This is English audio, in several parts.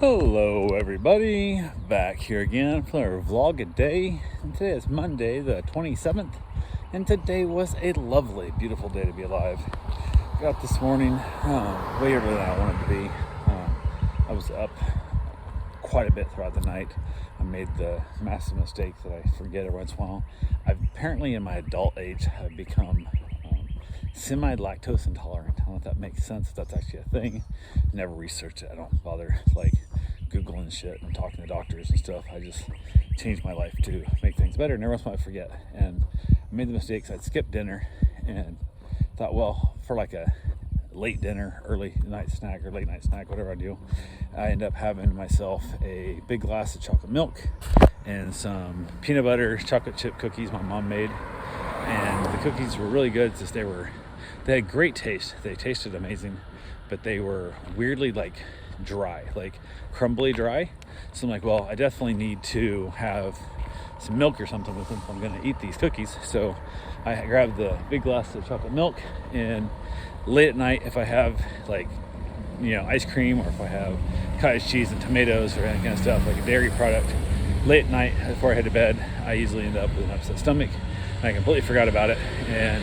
Hello everybody, back here again for our vlog a day. And today is Monday the 27th, and today was a lovely, beautiful day to be alive. Got up this morning way earlier than I wanted to be. I was up quite a bit throughout the night. I made the massive mistake that I forget every once in a while. I've apparently in my adult age have become semi-lactose intolerant. I don't know if that makes sense, if that's actually a thing. Never researched it. I don't bother Googling shit and talking to doctors and stuff. I just changed my life to make things better, and every once in a while I forget. And I made the mistakes. I'd skip dinner and thought, well, for like a late dinner, early night snack or late night snack, whatever I do, I end up having myself a big glass of chocolate milk and some peanut butter chocolate chip cookies my mom made. And the cookies were really good because they had great taste. They tasted amazing, but they were weirdly dry, crumbly dry. So I'm like, well, I definitely need to have some milk or something with them if I'm gonna eat these cookies. So I grabbed the big glass of chocolate milk, and late at night, if I have ice cream, or if I have cottage cheese and tomatoes or any kind of stuff, like a dairy product, late at night before I head to bed, I usually end up with an upset stomach. I completely forgot about it, and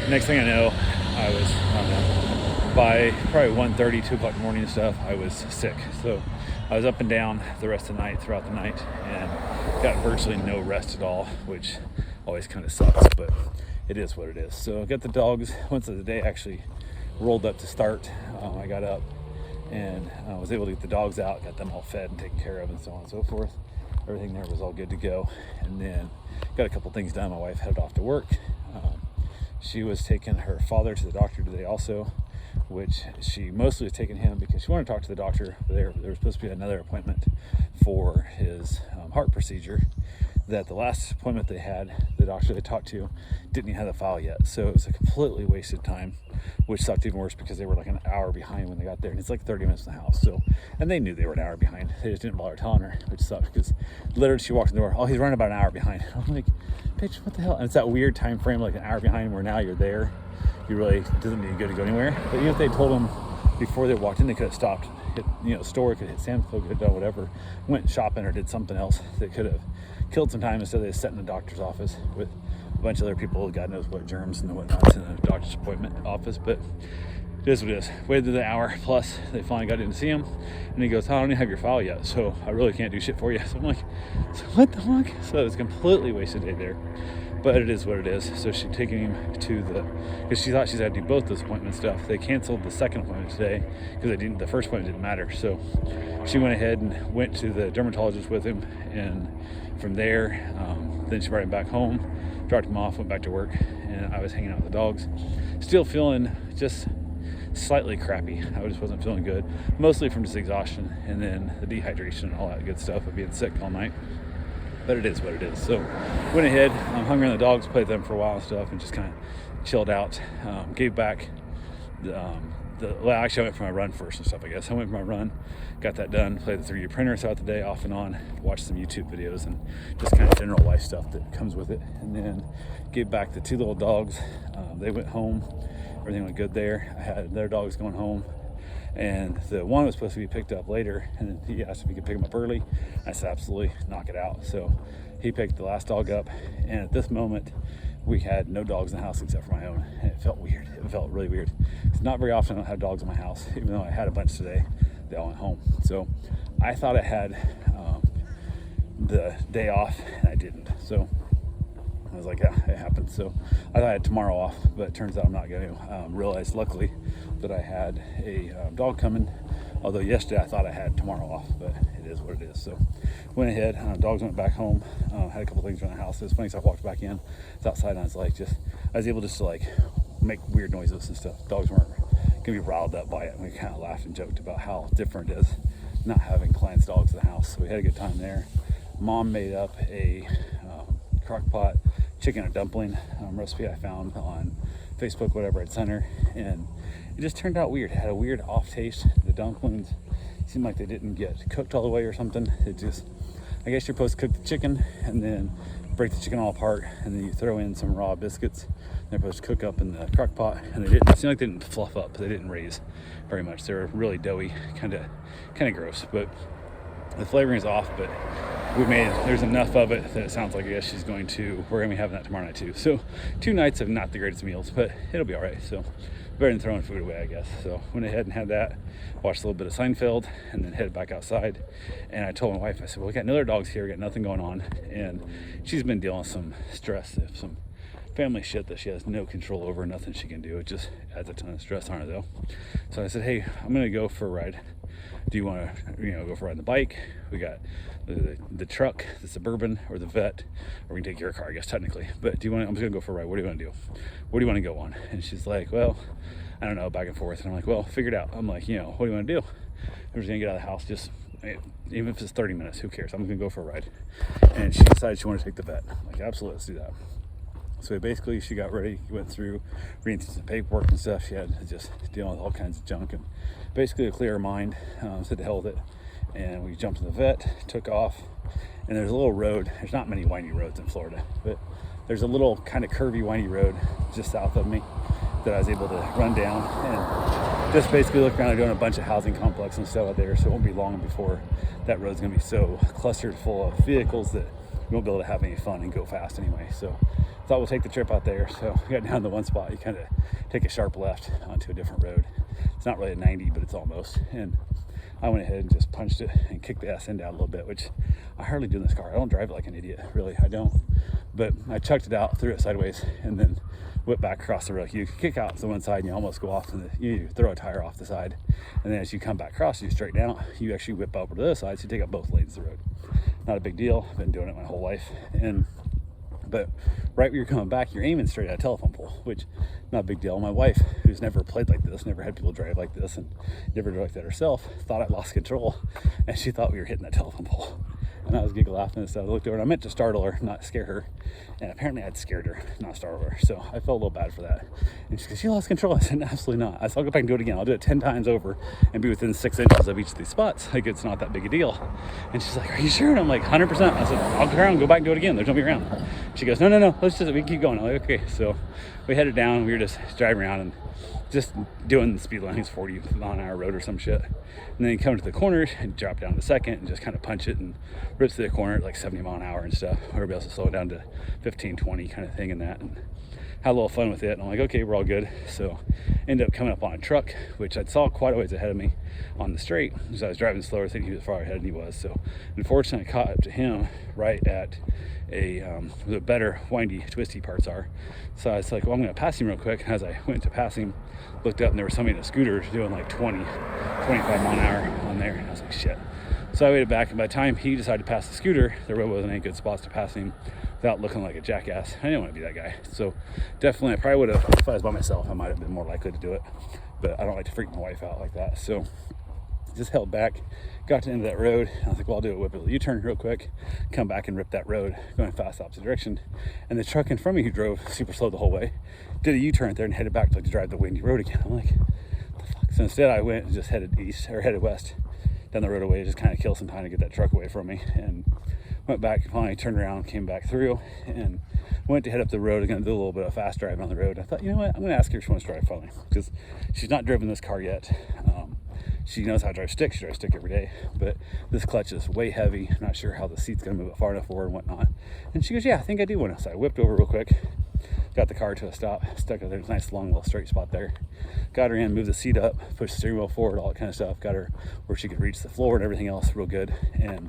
next thing I know, I was, by probably 1:30, 2 o'clock in the morning and stuff, I was sick. So I was up and down the rest of the night, throughout the night, and got virtually no rest at all, which always kind of sucks, but it is what it is. So I got the dogs, once the day actually rolled up to start, I got up and was able to get the dogs out, got them all fed and taken care of and so on and so forth. Everything there was all good to go. And then got a couple things done. My wife headed off to work. She was taking her father to the doctor today also, which she mostly was taking him because she wanted to talk to the doctor. There was supposed to be another appointment for his heart procedure. That the last appointment they had, the doctor they talked to didn't even have the file yet. So it was a completely wasted time, which sucked even worse because they were like an hour behind when they got there. And it's like 30 minutes from the house. So, and they knew they were an hour behind. They just didn't bother telling her, which sucked because literally she walked in the door, oh, he's running about an hour behind. I'm like, bitch, what the hell? And it's that weird time frame, like an hour behind where now you're there. You really, doesn't mean good to go anywhere. But even if they told them before they walked in, they could have stopped, hit, store, could hit Sam's Club, could have done whatever, went shopping or did something else that could have killed some time instead of they sat in the doctor's office with a bunch of other people, God knows what germs and whatnot in the doctor's appointment office. But it is what it is. Waited the hour plus, they finally got in to see him, and he goes, I don't even have your file yet, so I really can't do shit for you. So I'm like, so what the fuck? So it was a completely wasted day there. But it is what it is. So she's taking him to because she thought she's had to do both those appointment stuff. They canceled the second appointment today because the first appointment didn't matter. So she went ahead and went to the dermatologist with him, and from there, then she brought him back home, dropped him off, went back to work, and I was hanging out with the dogs. Still feeling just slightly crappy. I just wasn't feeling good, mostly from just exhaustion and then the dehydration and all that good stuff of being sick all night. But it is what it is. So went ahead, hung around the dogs, played with them for a while and stuff, and just kind of chilled out. Gave back actually I went for my run first and stuff, I guess. I went for my run, got that done, played the 3D printer throughout the day off and on, watched some YouTube videos and just kind of general life stuff that comes with it. And then gave back the 2 little dogs. They went home, everything went good there. I had their dogs going home, and the one was supposed to be picked up later, and he asked if he could pick him up early. I said absolutely, knock it out. So he picked the last dog up, and at this moment we had no dogs in the house except for my own, and it felt weird. It felt really weird. It's not very often I don't have dogs in my house, even though I had a bunch today. They all went home. So I thought I had the day off, and I didn't. So I was like, yeah, it happened. So I thought I had tomorrow off, but it turns out I'm not going to. Realize luckily that I had a dog coming, although yesterday I thought I had tomorrow off, but it is what it is. So went ahead, dogs went back home, had a couple things around the house. It was funny, so I walked back in, it's outside, and I was able just to make weird noises and stuff. Dogs weren't gonna be riled up by it, and we kind of laughed and joked about how different it is not having clients' dogs in the house. So we had a good time there. Mom made up a crock pot chicken and dumpling recipe I found on Facebook, whatever, at Center, and it just turned out weird. It had a weird off taste. The dumplings seemed like they didn't get cooked all the way or something. It just, I guess you're supposed to cook the chicken and then break the chicken all apart, and then you throw in some raw biscuits. They're supposed to cook up in the crock pot, and it seemed like they didn't fluff up. They didn't raise very much. They were really doughy, kind of gross. But The flavoring is off, but there's enough of it that it sounds like, I guess we're going to be having that tomorrow night too. So 2 nights of not the greatest meals, but it'll be all right. So better than throwing food away, I guess. So went ahead and had that, watched a little bit of Seinfeld, and then headed back outside. And I told my wife, I said, well, we got no other dogs here, we got nothing going on. And she's been dealing with some stress, some family shit that she has no control over, nothing she can do. It just adds a ton of stress on her though. So I said, hey, I'm gonna go for a ride. Do you want to, go for a ride on the bike? We got the truck, the Suburban, or the Vet, or we can take your car, I guess technically. But I'm just gonna go for a ride. What do you want to do? What do you want to go on? And she's like, well, I don't know, back and forth. And I'm like, well, figure it out. I'm like, what do you want to do? I'm just gonna get out of the house, just even if it's 30 minutes, who cares? I'm gonna go for a ride. And she decided she wanted to take the Vet. I'm like, absolutely, let's do that. So basically, she got ready, went through, reading through some paperwork and stuff. She had just dealing with all kinds of junk, and basically to clear her mind, said to hell with it. And we jumped in the Vet, took off, and there's a little road. There's not many windy roads in Florida, but there's a little kind of curvy, windy road just south of me that I was able to run down and just basically look around. Doing a bunch of housing complex and stuff out there, so it won't be long before that road's gonna be so clustered full of vehicles that you won't be able to have any fun and go fast anyway. So thought we'll take the trip out there. So we got down to one spot, you kind of take a sharp left onto a different road. It's not really a 90, but it's almost. And I went ahead and just punched it and kicked the ass end out a little bit, which I hardly do in this car. I don't drive it like an idiot, really, I don't. But I chucked it out, threw it sideways, and then whipped back across the road. You kick out to the one side and you almost go off, and you throw a tire off the side. And then as you come back across, you straighten out, you actually whip over to the other side, so you take up both lanes of the road. Not a big deal. I've been doing it my whole life. But right when you're coming back, you're aiming straight at a telephone pole, which not a big deal. My wife, who's never played like this, never had people drive like this, and never drove like that herself, thought I lost control, and she thought we were hitting that telephone pole. And I was giggling laughing and stuff. I looked over and I meant to startle her, not scare her. And apparently I'd scared her, not startle her. So I felt a little bad for that. And she goes, you lost control. I said, absolutely not. I said, I'll go back and do it again. I'll do it 10 times over and be within 6 inches of each of these spots. Like, it's not that big a deal. And she's like, are you sure? And I'm like, 100%. I said, I'll go around, go back and do it again. There's nobody around. She goes, no, we can keep going. I'm like, okay. So we headed down. We were just driving around and just doing the speed line. It's 40 mile an hour road or some shit. And then you come to the corners and drop down to second and just kind of punch it and rip to the corner at like 70 mile an hour and stuff. Everybody else will slow it down to 15, 20 kind of thing and that. And had a little fun with it. And I'm like, okay, we're all good. So ended up coming up on a truck, which I saw quite a ways ahead of me on the straight. So I was driving slower, thinking he was far ahead, and he was. So unfortunately, I caught up to him right at the better windy, twisty parts are. So I was like, well, I'm going to pass him real quick. As I went to pass him, looked up, and there was somebody in a scooter doing like 20, 25 mile an hour on there. And I was like, shit. So I waited back, and by the time he decided to pass the scooter, there really wasn't any good spots to pass him without looking like a jackass. I didn't want to be that guy. So definitely, I probably would have, if I was by myself, I might have been more likely to do it. But I don't like to freak my wife out like that. So just held back, got to the end of that road. I was like, well, I'll do it, whip it, U-turn real quick, come back and rip that road, going fast opposite direction. And the truck in front of me, who drove super slow the whole way, did a U-turn there and headed back to drive the windy road again. I'm like, what the fuck? So instead I went and just headed west down the road away to just kind of kill some time to get that truck away from me, and went back, finally turned around, came back through, and went to head up the road. I was going to do a little bit of fast driving on the road. I thought, you know what, I'm going to ask her if she wants to drive finally, because she's not driven this car yet. She knows how to drive stick. She drives stick every day, but this clutch is way heavy. I'm not sure how the seat's going to move it far enough for her and whatnot. And she goes, yeah, I think I do want to. So I whipped over real quick, got the car to a stop, stuck her. There's a nice long little straight spot there. Got her in, moved the seat up, pushed the steering wheel forward, all that kind of stuff. Got her where she could reach the floor and everything else real good. And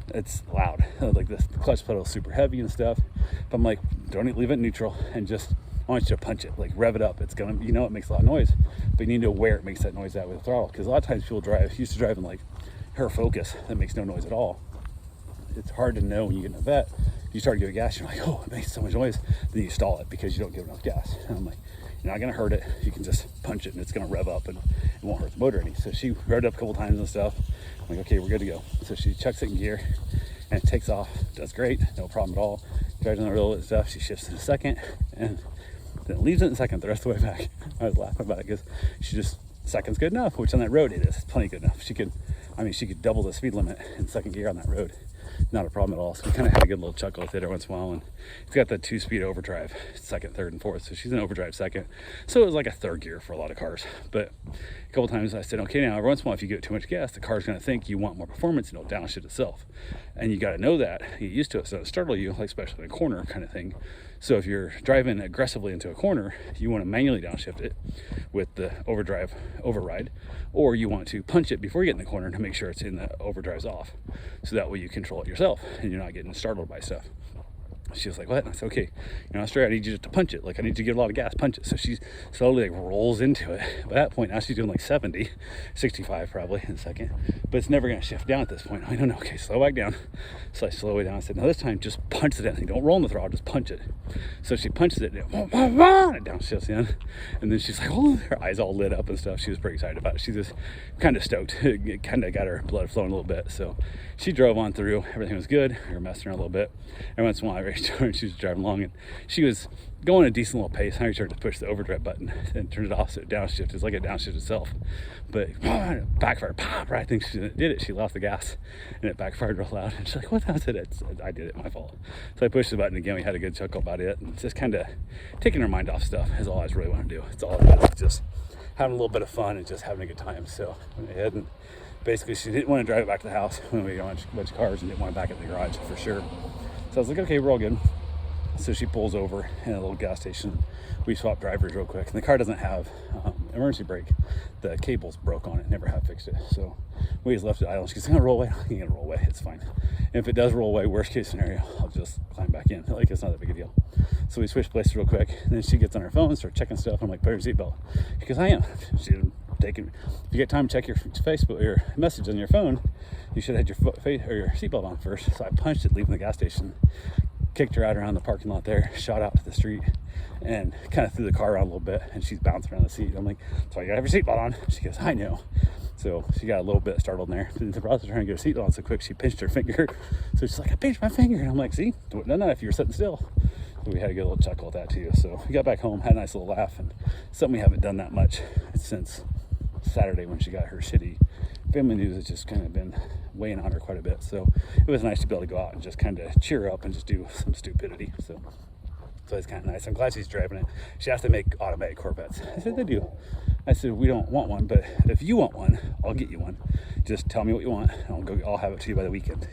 it's loud. Like the clutch pedal is super heavy and stuff. But I'm like, don't leave it neutral and just, I want you to punch it, like rev it up. It's gonna, it makes a lot of noise, but you need to know where it makes that noise at with the throttle. Because a lot of times people used to drive in like her Focus that makes no noise at all. It's hard to know when you get in a Vet. You start giving gas, you're like, oh, it makes so much noise. Then you stall it because you don't give enough gas. And I'm like, you're not gonna hurt it. You can just punch it and it's gonna rev up and it won't hurt the motor any. So she revved up a couple times and stuff. I'm like, okay, we're good to go. So she chucks it in gear and it takes off. Does great, no problem at all. Drives on the road and stuff. She shifts in a second and then leaves it in second the rest of the way back. I was laughing about it because she just, second's good enough, which on that road it is plenty good enough. She could double the speed limit in second gear on that road. not a problem at all. So we kind of had a good little chuckle with it every once in a while. And it's got the 2-speed overdrive, second, third, and fourth. So she's in overdrive second. So it was like a third gear for a lot of cars. But a couple times I said, okay, now every once in a while, if you get too much gas, the car's going to think you want more performance and it'll downshift itself. And you got to know that, get used to it, so it'll startle you, like especially in a corner kind of thing. So if you're driving aggressively into a corner, you want to manually downshift it with the override, or you want to punch it before you get in the corner to make sure it's in the overdrive's off. So that way you control it yourself and you're not getting startled by stuff. She was like, what? And I said, okay, Australia, I need you just to punch it. Like, I need you to get a lot of gas, punch it. So she slowly like rolls into it. By that point, now she's doing like 70, 65 probably in a second. But it's never going to shift down at this point. I don't know. Okay, slow back down. So I slow it down. I said, now this time, just punch the damn thing. Don't roll in the throttle, just punch it. So she punches it, and it downshifts in. And then she's like, oh, her eyes all lit up and stuff. She was pretty excited about it. She was kind of stoked. It kind of got her blood flowing a little bit. So she drove on through. Everything was good. We were messing her a little bit. Every once in a while, I raced her, and she was driving along, and she was going at a decent little pace. I started to push the overdrive button and turn it off, so it downshift. It's like it downshift itself, but backfired. Pop! Right, I think she did it. She lost the gas, and it backfired real loud. And she's like, "What was it?" I did it. My fault. So I pushed the button again. We had a good chuckle about it, and just kind of taking her mind off stuff is all I really want to do. It's all it is. Just having a little bit of fun and just having a good time. So I went ahead and basically she didn't want to drive it back to the house when we got a bunch of cars, and didn't want it back at the garage for sure. So I was like, okay, we're all good. So she pulls over in a little gas station. We swap drivers real quick, and the car doesn't have emergency brake. The cable's broke on it. Never have fixed it. So we just left it idle. She's gonna roll away. I'm gonna roll away. It's fine. And if it does roll away, worst case scenario, I'll just climb back in. Like, it's not that big a deal. So we switch places real quick. And then she gets on her phone, starts checking stuff. I'm like, put your seatbelt. Because I am. She didn't take it. If you get time to check your Facebook or your message on your phone, you should have had your seatbelt on first. So I punched it leaving the gas station. Kicked her out around the parking lot there, shot out to the street, and kind of threw the car around a little bit, and she's bouncing around the seat. I'm like, so you gotta have your seatbelt on. She goes, I know. So she got a little bit startled in there. In the process of trying to get her seatbelt on so quick, she pinched her finger. So she's like, I pinched my finger. And I'm like, see, wouldn't have done that if you were sitting still. So we had a good little chuckle at that too. So we got back home, had a nice little laugh, and something we haven't done that much since Saturday when she got her shitty family news. Has just kind of been weighing on her quite a bit. So it was nice to be able to go out and just kind of cheer her up and just do some stupidity. So it's kind of nice. I'm glad she's driving it. She has to make automatic Corvettes. I said, they do. I said, we don't want one, but if you want one, I'll get you one. Just tell me what you want, and I'll have it to you by the weekend.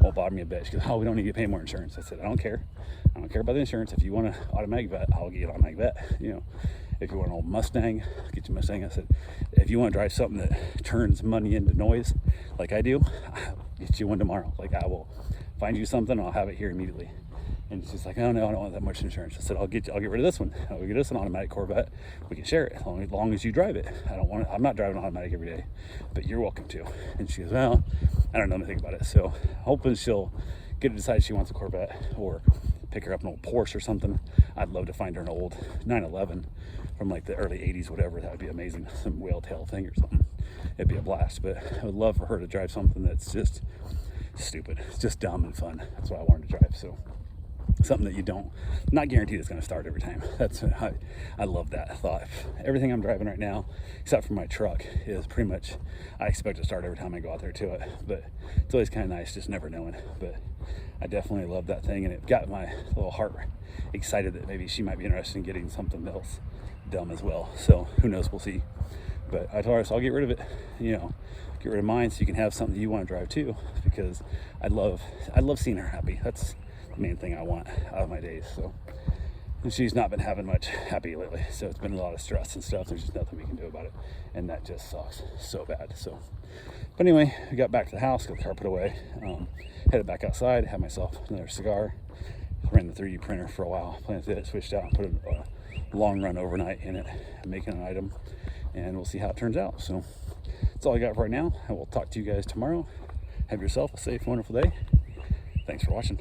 Won't bother me a bit. She goes, oh, we don't need to pay more insurance. I said, I don't care. I don't care about the insurance. If you want an automatic vet, I'll get you an automatic vet. If you want an old Mustang, I'll get you a Mustang. I said, if you want to drive something that turns money into noise like I do, I'll get you one tomorrow. Like, I will find you something, I'll have it here immediately. And she's like, oh no, I don't want that much insurance. I said, I'll get rid of this one. I'll get this an automatic Corvette. We can share it as long as you drive it. I'm not driving an automatic every day, but you're welcome to. And she goes, well, I don't know anything about it. So hoping she'll get to decide she wants a Corvette, or pick her up an old Porsche or something. I'd love to find her an old 911 from like the early 80s, whatever. That would be amazing. Some whale tail thing or something. It'd be a blast. But I would love for her to drive something that's just stupid. It's just dumb and fun. That's what I wanted to drive. So something that not guaranteed it's going to start every time. I love that thought. Everything I'm driving right now, except for my truck, is pretty much, I expect to start every time I go out there to it. But it's always kind of nice just never knowing. But I definitely love that thing, and it got my little heart excited that maybe she might be interested in getting something else dumb as well. So who knows, we'll see. But I told her, so I'll get rid of it, get rid of mine so you can have something you want to drive too, because I love seeing her happy. That's the main thing I want out of my days. So, and she's not been having much happy lately, so it's been a lot of stress and stuff. There's just nothing we can do about it, and that just sucks so bad. So, but anyway, we got back to the house, got the car put away, headed back outside, had myself another cigar, ran the 3D printer for a while, planted it, switched out, and put a long run overnight in it, making an item, and we'll see how it turns out. So that's all I got for right now. I will talk to you guys tomorrow. Have yourself a safe, wonderful day. Thanks for watching.